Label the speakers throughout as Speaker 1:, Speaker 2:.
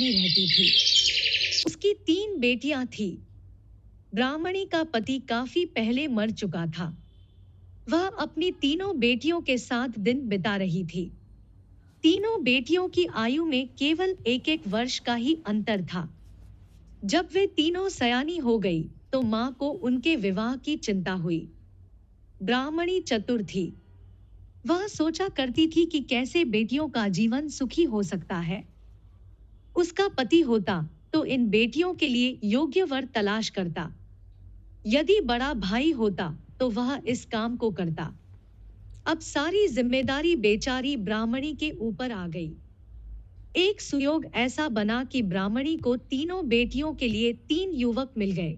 Speaker 1: रहती थी। उसकी 3 बेटियां थी। ब्राह्मणी का पति काफी पहले मर चुका था। वह अपनी तीनों बेटियों के साथ दिन बिता रही थी। तीनों बेटियों की आयु में केवल एक एक वर्ष का ही अंतर था। जब वे तीनों सयानी हो गई, तो मां को उनके विवाह की चिंता हुई। ब्राह्मणी चतुर थी। वह सोचा करती थी कि कैसे बेटियों का जीवन सुखी हो सकता है। उसका पति होता तो इन बेटियों के लिए योग्य वर तलाश करता। यदि बड़ा भाई होता तो वह इस काम को करता। अब सारी जिम्मेदारी बेचारी ब्राह्मणी के ऊपर आ गई। एक सुयोग ऐसा बना कि ब्राह्मणी को तीनों बेटियों के लिए 3 युवक मिल गए।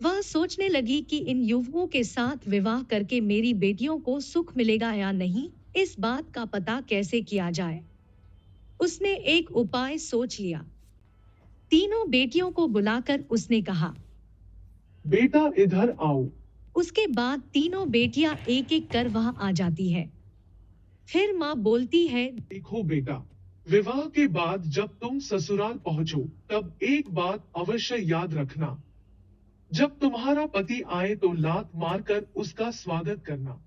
Speaker 1: वह सोचने लगी कि इन युवकों के साथ विवाह करके मेरी बेटियों को सुख मिलेगा या नहीं, इस बात का पता कैसे किया जाए। उसने एक उपाय सोच लिया। तीनों बेटियों को बुलाकर उसने कहा,
Speaker 2: बेटा इधर आओ।
Speaker 1: उसके बाद तीनों बेटियां एक एक कर वहां आ जाती है। फिर माँ बोलती है,
Speaker 2: देखो बेटा, विवाह के बाद जब तुम ससुराल पहुंचो, तब एक बात अवश्य याद रखना। जब तुम्हारा पति आए तो लात मारकर उसका स्वागत करना।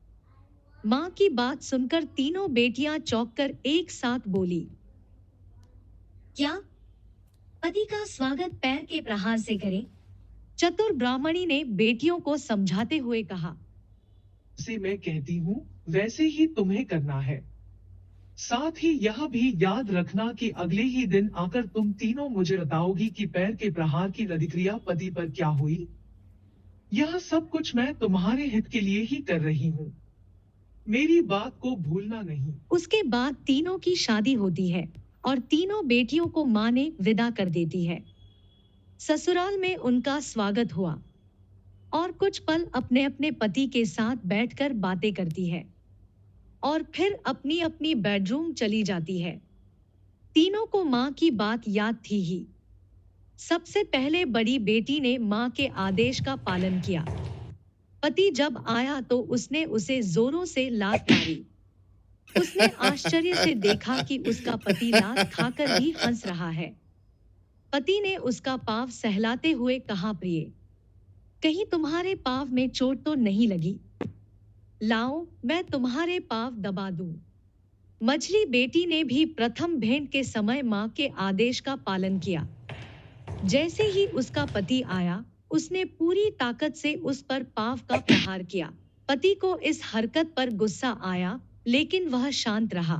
Speaker 1: माँ की बात सुनकर तीनों बेटियां चौंककर एक साथ बोली, क्या पति का स्वागत पैर के प्रहार से करें? चतुर ब्राह्मणी ने बेटियों को समझाते हुए कहा,
Speaker 2: जैसे मैं कहती हूँ वैसे ही तुम्हें करना है। साथ ही यह भी याद रखना कि अगले ही दिन आकर तुम तीनों मुझे बताओगी कि पैर के प्रहार की प्रतिक्रिया पति पर क्या हुई। यह सब कुछ मैं तुम्हारे हित के लिए ही कर रही हूँ। मेरी बात को भूलना नहीं।
Speaker 1: उसके बाद तीनों की शादी होती है और तीनों बेटियों को माँ ने विदा कर देती है। ससुराल में उनका स्वागत हुआ और कुछ पल अपने अपने पति के साथ बैठकर बातें करती है और फिर अपनी अपनी बेडरूम चली जाती है। तीनों को माँ की बात याद थी ही। सबसे पहले बड़ी बेटी ने माँ के आदेश का पालन किया। पति जब आया तो उसने उसे जोरों से लात मारी। उसने आश्चर्य से देखा कि उसका पति लात खाकर भी हंस रहा है। पति ने उसका पाँव सहलाते हुए कहा, प्रिय, कहीं तुम्हारे पाँव में चोट तो नहीं लगी? लाओ, मैं तुम्हारे पाँव दबा दूं। मझली बेटी ने भी प्रथम भेंट के समय माँ के आदेश का पालन किया। जैसे ही उसका पति आया, उसने पूरी ताकत से उस पर पाँव का प्रहार किया। पति को इस हरकत पर गुस्सा आया, लेकिन वह शांत रहा।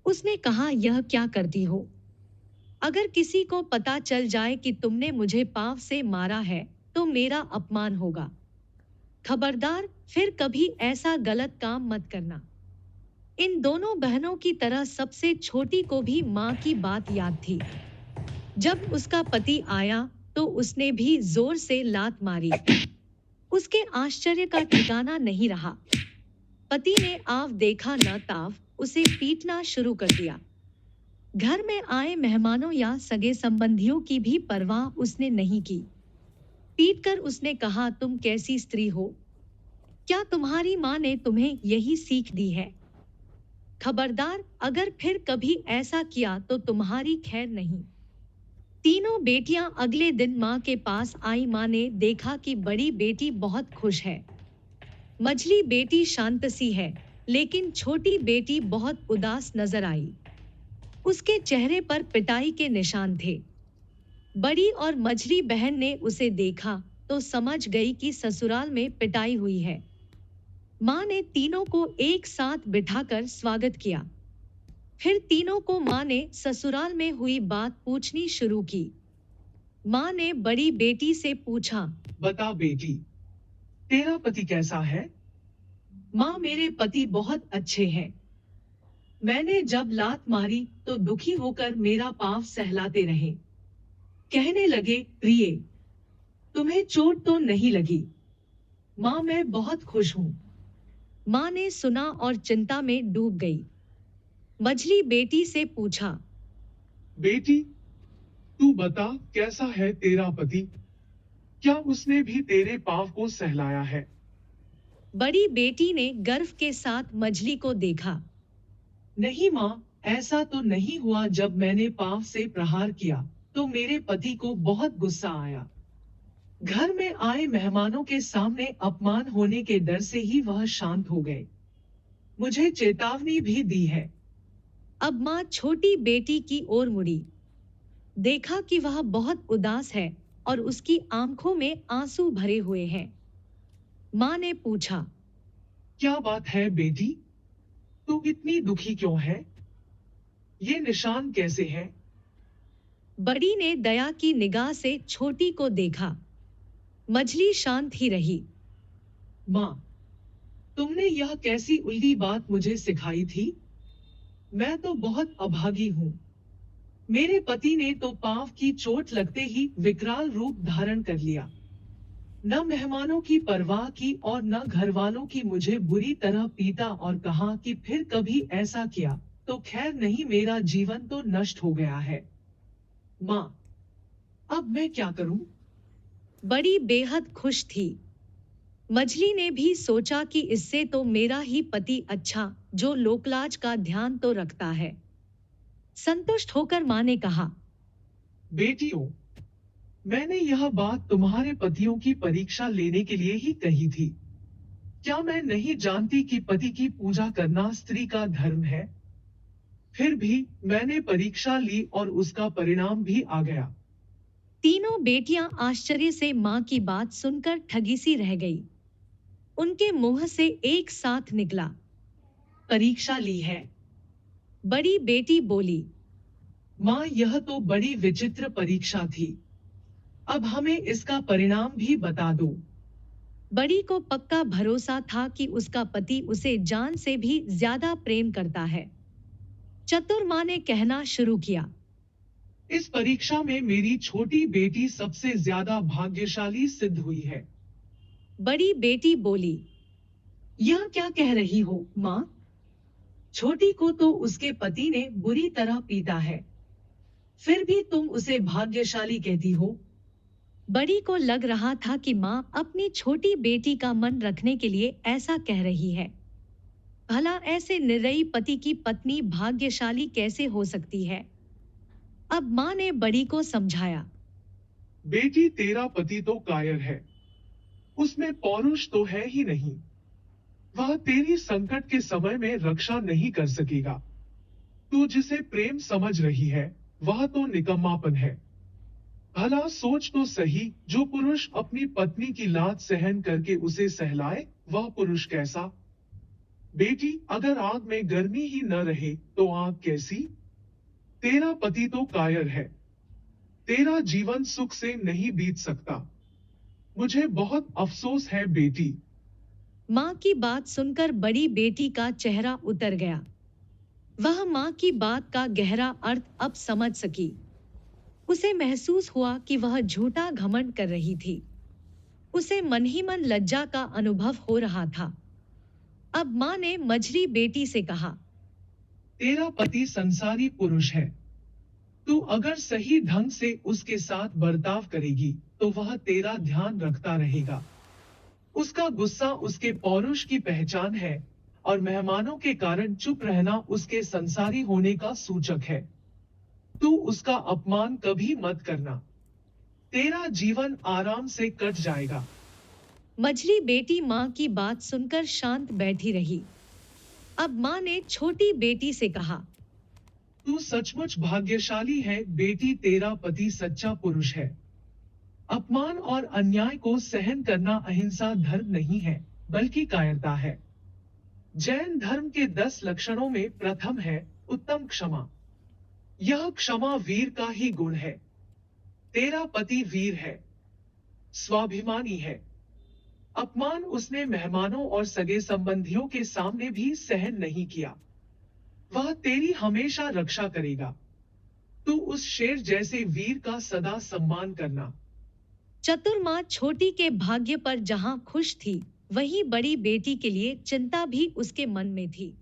Speaker 1: उसने कहा, यह क्या करती हो? अगर किसी को पता चल जाए कि तुमने मुझे पाँव से मारा है, तो मेरा अपमान होगा। खबरदार, फिर कभी ऐसा गलत काम मत करना। इन दोनों बहनों की तरह सबसे छोटी को भी माँ की बात याद थी। जब उसका पति आया, तो उसने भी जोर से लात मारी। उसके आश्चर्य का ठिकाना नहीं रहा। पति ने आव देखा न ताव उसे पीटना शुरू कर दिया। घर में आए मेहमानों या सगे संबंधियों की भी परवाह उसने नहीं की। पीटकर उसने कहा, तुम कैसी स्त्री हो? क्या तुम्हारी माँ ने तुम्हें यही सीख दी है? खबरदार, अगर फिर कभी ऐसा किया तो तुम्हारी खैर नहीं। तीनों बेटियां अगले दिन माँ के पास आई। माँ ने देखा कि बड़ी बेटी बहुत खुश है। मझली बेटी शांत सी है, लेकिन छोटी बेटी बहुत उदास नजर आई। उसके चेहरे पर पिटाई के निशान थे। बड़ी और मझली बहन ने उसे देखा तो समझ गई कि ससुराल में पिटाई हुई है। माँ ने तीनों को एक साथ बिठाकर स्वागत किया। फिर तीनों को माँ ने ससुराल में हुई बात पूछनी शुरू की। माँ ने बड़ी बेटी से पूछा,
Speaker 2: बता बेटी, तेरा पति कैसा है?
Speaker 1: माँ, मेरे पति बहुत अच्छे हैं। मैंने जब लात मारी तो दुखी होकर मेरा पाँव सहलाते रहे। कहने लगे, प्रिय, तुम्हें चोट तो नहीं लगी? माँ, मैं बहुत खुश हूँ। माँ ने सुना और चिंता में डूब गई। मझली बेटी से पूछा,
Speaker 2: बेटी, तू बता कैसा है तेरा पति? क्या उसने भी तेरे पाँव को सहलाया है?
Speaker 1: बड़ी बेटी ने गर्व के साथ मझली को देखा। नहीं माँ,
Speaker 2: ऐसा तो नहीं हुआ जब मैंने पांव से प्रहार किया तो मेरे पति को बहुत गुस्सा आया। घर में आए मेहमानों के सामने अपमान होने के डर से ही वह शांत हो गए। मुझे चेतावनी भी दी है।
Speaker 1: अब माँ छोटी बेटी की ओर मुड़ी। देखा कि वह बहुत उदास है और उसकी आंखों में आंसू भरे हुए हैं। माँ ने पूछा,
Speaker 2: क्या बात है बेटी? तू इतनी दुखी क्यों है? ये निशान कैसे हैं?
Speaker 1: बड़ी ने दया की निगाह से छोटी को देखा। मझली शांत ही रही।
Speaker 2: माँ, तुमने यह कैसी उल्टी बात मुझे सिखाई थी? मैं तो बहुत अभागी हूँ। मेरे पति ने तो पांव की चोट लगते ही विकराल रूप धारण कर लिया। न मेहमानों की परवाह की और न घर वालों की, मुझे बुरी तरह पीटा और कहा कि फिर कभी ऐसा किया तो खैर नहीं, मेरा जीवन तो नष्ट हो गया है। माँ, अब मैं क्या करूं?
Speaker 1: बड़ी बेहद खुश थी। मझली ने भी सोचा कि इससे तो मेरा ही पति अच्छा, जो लोकलाज का ध्यान तो रखता है। संतुष्ट होकर माँ ने कहा,
Speaker 2: बेटियों, मैंने यह बात तुम्हारे पतियों की परीक्षा लेने के लिए ही कही थी। क्या मैं नहीं जानती कि पति की पूजा करना स्त्री का धर्म है? फिर भी मैंने परीक्षा ली और उसका परिणाम भी आ गया।
Speaker 1: तीनों बेटियां आश्चर्य से माँ की बात सुनकर ठगी सी रह गई। उनके मुंह से एक साथ निकला,
Speaker 2: परीक्षा ली है।
Speaker 1: बड़ी बेटी बोली,
Speaker 2: माँ, यह तो बड़ी विचित्र परीक्षा थी। अब हमें इसका परिणाम भी बता दो।
Speaker 1: बड़ी को पक्का भरोसा था कि उसका पति उसे जान से भी ज्यादा प्रेम करता है। चतुर माँ ने कहना शुरू किया,
Speaker 2: इस परीक्षा में मेरी छोटी बेटी सबसे ज्यादा भाग्यशाली सिद्ध हुई है।
Speaker 1: बड़ी बेटी बोली,
Speaker 2: यह क्या कह रही हो माँ? छोटी को तो उसके पति ने बुरी तरह पीटा है, फिर भी तुम उसे भाग्यशाली कहती हो?
Speaker 1: बड़ी को लग रहा था कि माँ अपनी छोटी बेटी का मन रखने के लिए ऐसा कह रही है। भला ऐसे निर्दयी पति की पत्नी भाग्यशाली कैसे हो सकती है? अब माँ ने बड़ी को समझाया,
Speaker 2: बेटी, तेरा पति तो कायर है। उसमें पौरुष तो है ही नहीं। वह तेरी संकट के समय में रक्षा नहीं कर सकेगा। तू जिसे प्रेम समझ रही है वह तो निकम्मापन है। भला सोच तो सही, जो पुरुष अपनी पत्नी की लात सहन करके उसे सहलाए वह पुरुष कैसा? बेटी, अगर आग में गर्मी ही न रहे तो आग कैसी? तेरा पति तो कायर है। तेरा जीवन सुख से नहीं बीत सकता। मुझे बहुत अफसोस है बेटी।
Speaker 1: माँ की बात सुनकर बड़ी बेटी का चेहरा उतर गया। वह माँ की बात का गहरा अर्थ अब समझ सकी। उसे महसूस हुआ कि वह झूठा घमंड कर रही थी। उसे मन ही मन लज्जा का अनुभव हो रहा था। अब माँ ने मझली बेटी से कहा,
Speaker 2: तेरा पति संसारी पुरुष है। तू अगर सही ढंग से उसके साथ बर्ताव करेगी तो वह तेरा ध्यान रखता रहेगा। उसका गुस्सा उसके पौरुष की पहचान है और मेहमानों के कारण चुप रहना उसके संसारी होने का सूचक है। तू उसका अपमान कभी मत करना। तेरा जीवन आराम से कट जाएगा।
Speaker 1: मझली बेटी माँ की बात सुनकर शांत बैठी रही। अब माँ ने छोटी बेटी से कहा,
Speaker 2: तू सचमुच भाग्यशाली है बेटी, तेरा पति सच्चा पुरुष है। अपमान और अन्याय को सहन करना अहिंसा धर्म नहीं है बल्कि कायरता है। जैन धर्म के 10 लक्षणों में प्रथम है उत्तम क्षमा। यह क्षमा वीर का ही गुण है। तेरा पति वीर है, स्वाभिमानी है। अपमान उसने मेहमानों और सगे संबंधियों के सामने भी सहन नहीं किया। वह तेरी हमेशा रक्षा करेगा। तू उस शेर जैसे वीर का सदा सम्मान करना।
Speaker 1: चतुर माँ छोटी के भाग्य पर जहाँ खुश थी, वहीं बड़ी बेटी के लिए चिंता भी उसके मन में थी।